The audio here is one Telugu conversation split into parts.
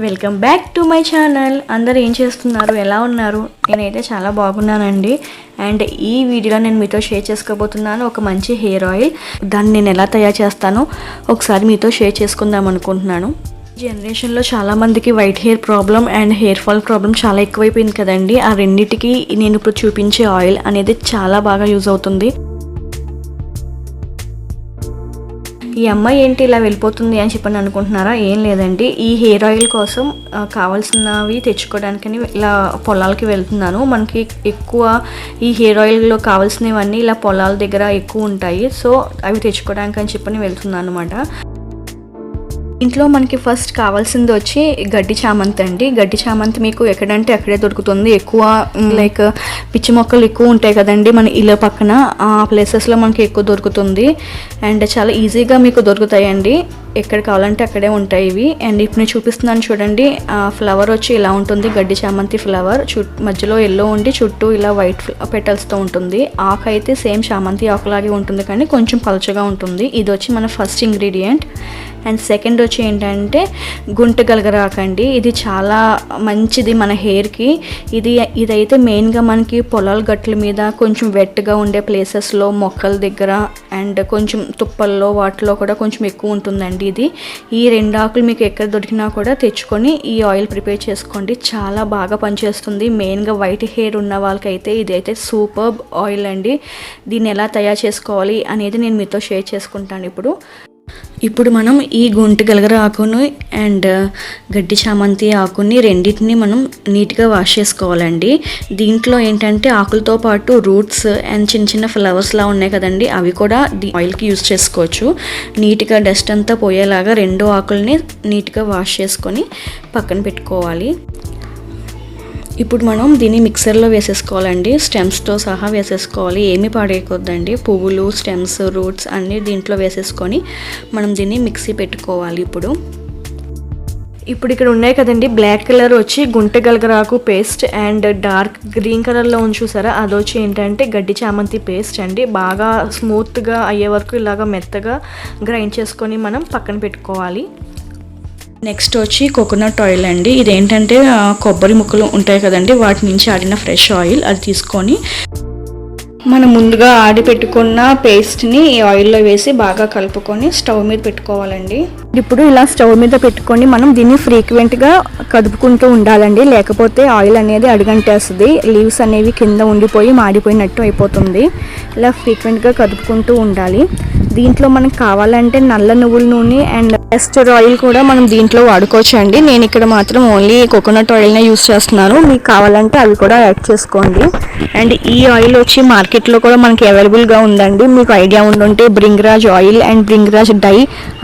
Welcome back to my channel. అందరూ ఏం చేస్తున్నారు, ఎలా ఉన్నారు? నేనైతే చాలా బాగున్నానండి. అండ్ ఈ వీడియోలో నేను మీతో షేర్ చేసుకోబోతున్నాను ఒక మంచి హెయిర్ ఆయిల్. దాన్ని నేను ఎలా తయారు చేస్తానో ఒకసారి మీతో షేర్ చేసుకుందాం అనుకుంటున్నాను. జనరేషన్లో చాలామందికి white hair problem and hair fall problem చాలా ఎక్కువైపోయింది కదండి. ఆ రెండింటికి నేను ఇప్పుడు చూపించే ఆయిల్ అనేది చాలా బాగా యూజ్ అవుతుంది. ఈ అమ్మాయి ఏంటి ఇలా వెళ్ళిపోతుంది అని చెప్పని అనుకుంటున్నారా? ఏం లేదండి, ఈ హెయిర్ ఆయిల్ కోసం కావాల్సినవి తెచ్చుకోవడానికని ఇలా పొలాలకి వెళ్తున్నాను. మనకి ఎక్కువ ఈ హెయిర్ ఆయిల్లో కావాల్సినవన్నీ ఇలా పొలాల దగ్గర ఎక్కువ ఉంటాయి. సో అవి తెచ్చుకోవడానికి అని చెప్పని వెళ్తున్నాను అనమాట. ఇంట్లో మనకి ఫస్ట్ కావాల్సింది వచ్చి గడ్డి చామంతి అండి. గడ్డి చామంతి మీకు ఎక్కడంటే అక్కడే దొరుకుతుంది. ఎక్కువ లైక్ పిచ్చి మొక్కలు ఎక్కువ ఉంటాయి కదండి మన ఇళ్ళ పక్కన, ఆ ప్లేసెస్లో మనకి ఎక్కువ దొరుకుతుంది. అండ్ చాలా ఈజీగా మీకు దొరుకుతాయండి, ఎక్కడ కావాలంటే అక్కడే ఉంటాయి ఇవి. అండ్ ఇప్పుడు నేను చూపిస్తున్నాను చూడండి. ఫ్లవర్ వచ్చి ఇలా ఉంటుంది, గడ్డి చామంతి ఫ్లవర్. మధ్యలో ఎల్లో ఉండి చుట్టూ ఇలా వైట్ పెటల్స్తో ఉంటుంది. ఆకు అయితే సేమ్ చామంతి ఆకులాగే ఉంటుంది కానీ కొంచెం పలచగా ఉంటుంది. ఇది వచ్చి మన ఫస్ట్ ఇంగ్రీడియంట్. అండ్ సెకండ్ వచ్చి ఏంటంటే గుంట గలగరాకు అండి. ఇది చాలా మంచిది మన హెయిర్కి. ఇదైతే మెయిన్గా మనకి పొలాల గట్ల మీద కొంచెం వెట్గా ఉండే ప్లేసెస్లో, మొక్కల దగ్గర అండ్ కొంచెం తుప్పల్లో వాటిలో కూడా కొంచెం ఎక్కువ ఉంటుందండి ఇది. ఈ రెండు ఆకులు మీకు ఎక్కడ దొరికినా కూడా తెచ్చుకొని ఈ ఆయిల్ ప్రిపేర్ చేసుకోండి. చాలా బాగా పనిచేస్తుంది. మెయిన్గా వైట్ హెయిర్ ఉన్న వాళ్ళకైతే ఇదైతే సూపర్బ్ ఆయిల్ అండి. దీన్ని ఎలా తయారు చేసుకోవాలి అనేది నేను మీతో షేర్ చేసుకుంటాను ఇప్పుడు మనం ఈ గుంట గలగర ఆకును అండ్ గడ్డి చామంతి ఆకుని రెండింటిని మనం నీట్గా వాష్ చేసుకోవాలండి. దీంట్లో ఏంటంటే ఆకులతో పాటు రూట్స్ అండ్ చిన్న చిన్న ఫ్లవర్స్లా ఉన్నాయి కదండి, అవి కూడా ఆయిల్కి యూజ్ చేసుకోవచ్చు. నీట్గా డస్ట్ అంతా పోయేలాగా రెండు ఆకుల్ని నీట్గా వాష్ చేసుకొని పక్కన పెట్టుకోవాలి. ఇప్పుడు మనం దీన్ని మిక్సర్లో వేసేసుకోవాలండి. స్టెమ్స్తో సహా వేసేసుకోవాలి, ఏమీ పాడేయకూడదండి. పువ్వులు, స్టెమ్స్, రూట్స్ అన్నీ దీంట్లో వేసేసుకొని మనం దీన్ని మిక్సీ పెట్టుకోవాలి. ఇప్పుడు ఇక్కడ ఉన్నాయి కదండి, బ్లాక్ కలర్ వచ్చి గుంట గలగరాకు పేస్ట్ అండ్ డార్క్ గ్రీన్ కలర్లో ఉంది చూసారా, అది వచ్చి ఏంటంటే గడ్డి చామంతి పేస్ట్ అండి. బాగా స్మూత్గా అయ్యే వరకు ఇలాగా మెత్తగా గ్రైండ్ చేసుకొని మనం పక్కన పెట్టుకోవాలి. నెక్స్ట్ వచ్చి కోకోనట్ ఆయిల్ అండి. ఇదేంటంటే కొబ్బరి ముక్కలు ఉంటాయి కదండి, వాటి నుంచి ఆడిన ఫ్రెష్ ఆయిల్. అది తీసుకొని మనం ముందుగా ఆడి పెట్టుకున్న పేస్ట్ని ఈ ఆయిల్లో వేసి బాగా కలుపుకొని స్టవ్ మీద పెట్టుకోవాలండి. ఇప్పుడు ఇలా స్టవ్ మీద పెట్టుకొని మనం దీన్ని ఫ్రీక్వెంట్గా కదుపుకుంటూ ఉండాలండి, లేకపోతే ఆయిల్ అనేది అడుగంటేస్తుంది. లీవ్స్ అనేవి కింద ఉండిపోయి మాడిపోయినట్టు అయిపోతుంది. ఇలా ఫ్రీక్వెంట్గా కదుపుకుంటూ ఉండాలి. దీంట్లో మనకు కావాలంటే నల్ల నువ్వుల నూనె అండ్ ఎస్టర్ ఆయిల్ కూడా మనం దీంట్లో వాడుకోవచ్చు అండి. నేను ఇక్కడ మాత్రం ఓన్లీ కోకోనట్ ఆయిల్నే యూస్ చేస్తున్నాను. మీకు కావాలంటే అవి కూడా యాడ్ చేసుకోండి. అండ్ ఈ ఆయిల్ వచ్చి మార్కెట్లో కూడా మనకి అవైలబుల్గా ఉందండి. మీకు ఐడియా ఉండుంటే Bhringraj oil and Bhringraj dye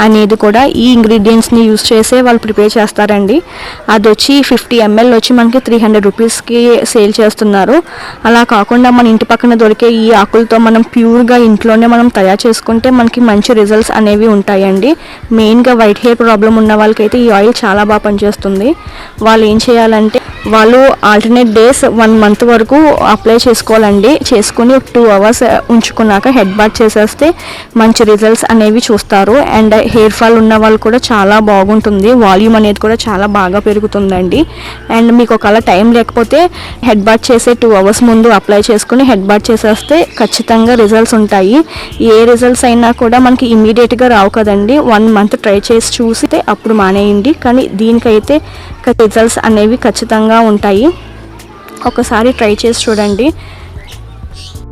అనేది కూడా ఈ ఇంగ్రీడియంట్స్ని యూస్ చేసే వాళ్ళు ప్రిపేర్ చేస్తారండి. అది వచ్చి 50 ml వచ్చి మనకి 300 రూపీస్కి సేల్ చేస్తున్నారు. అలా కాకుండా మన ఇంటి పక్కన దొరికే ఈ ఆకులతో మనం ప్యూర్గా ఇంట్లోనే మనం తయారు చేసుకుంటే మనకి మంచి రిజల్ట్స్ అనేవి ఉంటాయండి. మెయిన్గా వైట్ హెయిర్ ప్రాబ్లం ఉన్న వాళ్ళకైతే ఈ ఆయిల్ చాలా బాగా పనిచేస్తుంది. వాళ్ళు ఏం చేయాలంటే వాళ్ళు ఆల్టర్నేట్ డేస్ 1 month వరకు అప్లై చేసుకోవాలండి. చేసుకుని 2 hours ఉంచుకున్నాక హెడ్ బాత్ చేసేస్తే మంచి రిజల్ట్స్ అనేవి చూస్తారు. అండ్ హెయిర్ ఫాల్ ఉన్న వాళ్ళు కూడా చాలా బాగుంటుంది. వాల్యూమ్ అనేది కూడా చాలా బాగా పెరుగుతుందండి. అండ్ మీకు ఒకవేళ టైం లేకపోతే హెడ్ బాత్ చేసే 2 hours ముందు అప్లై చేసుకుని హెడ్ బాత్ చేసేస్తే ఖచ్చితంగా రిజల్ట్స్ ఉంటాయి. ఏ రిజల్ట్స్ అయినా కూడా మనకి ఇమీడియట్గా రావు కదండి. 1 month ట్రై చేసి చూస్తే అప్పుడు మానేయండి. కానీ దీనికైతే రిజల్ట్స్ అనేవి ఖచ్చితంగా ఉంటాయి. ఒకసారి ట్రై చేసి చూడండి.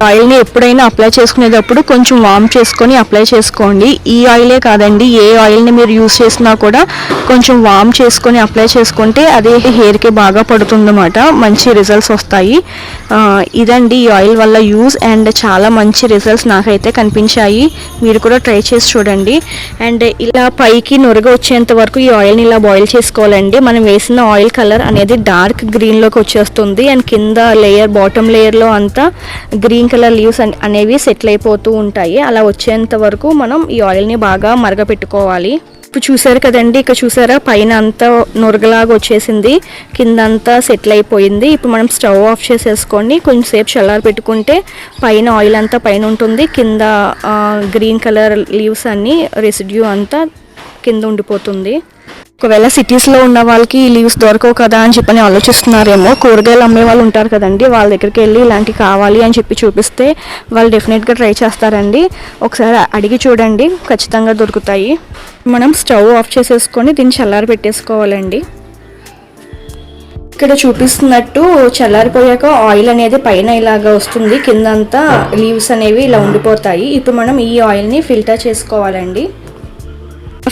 ఆయిల్ని ఎప్పుడైనా అప్లై చేసుకునేటప్పుడు కొంచెం వార్మ్ చేసుకొని అప్లై చేసుకోండి. ఈ ఆయిలే కాదండి, ఏ ఆయిల్ని మీరు యూస్ చేసినా కూడా కొంచెం వార్మ్ చేసుకొని అప్లై చేసుకుంటే అదే హెయిర్కి బాగా పడుతుందన్నమాట. మంచి రిజల్ట్స్ వస్తాయి. ఇదండి ఈ ఆయిల్ వల్ల యూజ్. అండ్ చాలా మంచి రిజల్ట్స్ నాకైతే కనిపించాయి. మీరు కూడా ట్రై చేసి చూడండి. అండ్ ఇలా పైకి నురగ వచ్చేంత వరకు ఈ ఆయిల్ని ఇలా బాయిల్ చేసుకోవాలండి. మనం వేసిన ఆయిల్ కలర్ అనేది డార్క్ గ్రీన్లోకి వచ్చేస్తుంది. అండ్ కింద లేయర్, బాటమ్ లేయర్లో అంతా గ్రీన్ కలర్ లీవ్స్ అనేవి సెటిల్ అయిపోతూ ఉంటాయి. అలా వచ్చేంత వరకు మనం ఈ ఆయిల్ని బాగా మరగపెట్టుకోవాలి. ఇప్పుడు చూసారు కదండి, ఇక్కడ చూసారా పైన అంతా నురగలాగా వచ్చేసింది, కింద అంతా సెటిల్ అయిపోయింది. ఇప్పుడు మనం స్టవ్ ఆఫ్ చేసేసుకొని కొంచెంసేపు చల్లారి పెట్టుకుంటే పైన ఆయిల్ అంతా పైన ఉంటుంది, కింద గ్రీన్ కలర్ లీవ్స్ అన్ని రెసిడ్యూ అంతా కింద ఉండిపోతుంది. ఒకవేళ సిటీస్లో ఉన్న వాళ్ళకి ఈ లీవ్స్ దొరకవు కదా అని చెప్పని ఆలోచిస్తున్నారేమో. కూరగాయలు అమ్మే వాళ్ళు ఉంటారు కదండి, వాళ్ళ దగ్గరికి వెళ్ళి ఇలాంటివి కావాలి అని చెప్పి చూపిస్తే వాళ్ళు డెఫినెట్గా ట్రై చేస్తారండి. ఒకసారి అడిగి చూడండి, ఖచ్చితంగా దొరుకుతాయి. మనం స్టవ్ ఆఫ్ చేసేసుకొని దీన్ని చల్లారి పెట్టేసుకోవాలండి. ఇక్కడ చూపిస్తున్నట్టు చల్లారిపోయాక ఆయిల్ అనేది పైన ఇలాగా వస్తుంది, కిందంతా లీవ్స్ అనేవి ఇలా ఉండిపోతాయి. ఇప్పుడు మనం ఈ ఆయిల్ని ఫిల్టర్ చేసుకోవాలండి.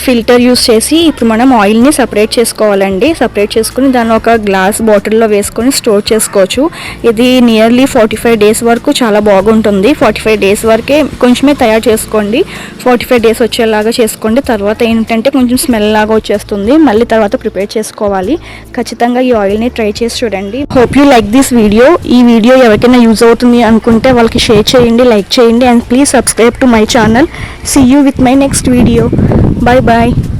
ఫిల్టర్ యూస్ చేసి ఇప్పుడు మనం ఆయిల్ని సపరేట్ చేసుకోవాలండి. సపరేట్ చేసుకుని దాన్ని ఒక గ్లాస్ బాటిల్లో వేసుకొని స్టోర్ చేసుకోవచ్చు. ఇది నియర్లీ 45 days వరకు చాలా బాగుంటుంది. 45 days వరకే కొంచెమే తయారు చేసుకోండి. 45 days వచ్చేలాగా చేసుకోండి. తర్వాత ఏంటంటే కొంచెం స్మెల్ లాగా వచ్చేస్తుంది, మళ్ళీ తర్వాత ప్రిపేర్ చేసుకోవాలి. ఖచ్చితంగా ఈ ఆయిల్ని ట్రై చేసి చూడండి. Hope you like this video. ఈ వీడియో ఎవరికైనా యూజ్ అవుతుంది అనుకుంటే వాళ్ళకి షేర్ చేయండి, లైక్ చేయండి, and please subscribe to my channel. See you with my next video. Bye bye.